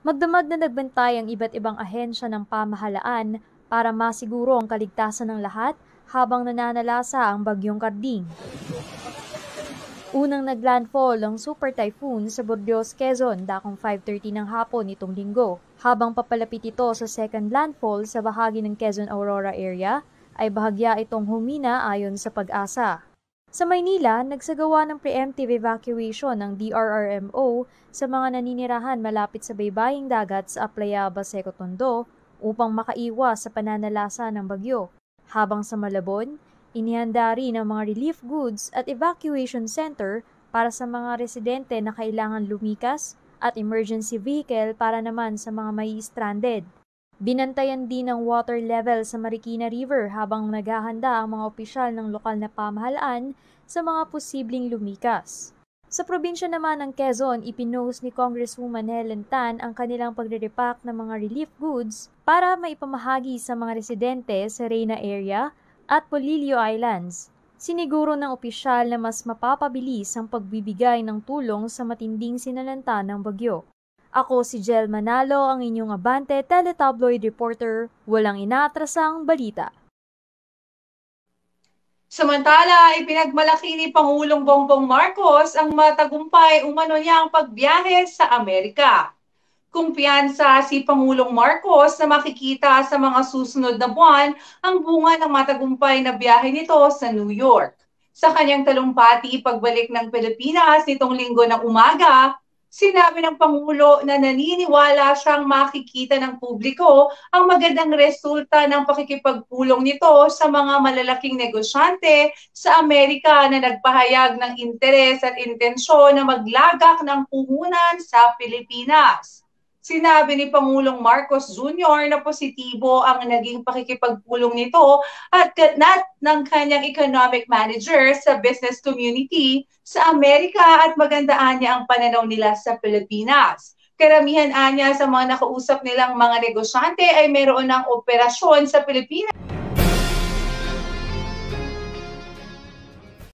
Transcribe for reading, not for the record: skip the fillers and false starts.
Magdamag na nagbantay ang iba't ibang ahensya ng pamahalaan para masiguro ang kaligtasan ng lahat habang nananalasa ang bagyong Karding. Unang naglandfall ang super typhoon sa Burdeos, Quezon dakong 5:30 ng hapon nitong linggo. Habang papalapit ito sa second landfall sa bahagi ng Quezon Aurora area, ay bahagya itong humina ayon sa Pag-asa. Sa Maynila, nagsagawa ng preemptive evacuation ng DRRMO sa mga naninirahan malapit sa baybaying dagat sa Aplaya, Baseco, Tondo upang makaiwas sa pananalasa ng bagyo. Habang sa Malabon, inihanda rin ang mga relief goods at evacuation center para sa mga residente na kailangan lumikas at emergency vehicle para naman sa mga may stranded. Binantayan din ang water level sa Marikina River habang naghahanda ang mga opisyal ng lokal na pamahalaan sa mga posibleng lumikas. Sa probinsya naman ng Quezon, ipinost ni Congresswoman Helen Tan ang kanilang pagre-repack ng mga relief goods para maipamahagi sa mga residente sa Reyna area at Polillo Islands. Siniguro ng opisyal na mas mapapabilis ang pagbibigay ng tulong sa matinding sinalanta ng bagyo. Ako si Jel Manalo, ang inyong Abante Teletabloid Reporter, walang inaatrasang balita. Samantala, ipinagmalaki ni Pangulong Bongbong Marcos ang matagumpay umano niyang pagbiyahe sa Amerika. Kumpiyansa si Pangulong Marcos na makikita sa mga susunod na buwan ang bunga ng matagumpay na biyahe nito sa New York. Sa kanyang talumpati pagbalik ng Pilipinas nitong linggo ng umaga, sinabi ng Pangulo na naniniwala siyang makikita ng publiko ang magandang resulta ng pakikipagpulong nito sa mga malalaking negosyante sa Amerika na nagpahayag ng interes at intensyon na maglagak ng puhunan sa Pilipinas. Sinabi ni Pangulong Marcos Jr. na positibo ang naging pakikipagpulong nito at ng kanyang economic manager sa business community sa Amerika at magandaan niya ang pananaw nila sa Pilipinas. Karamihan anya sa mga nakausap nilang mga negosyante ay meron ng operasyon sa Pilipinas.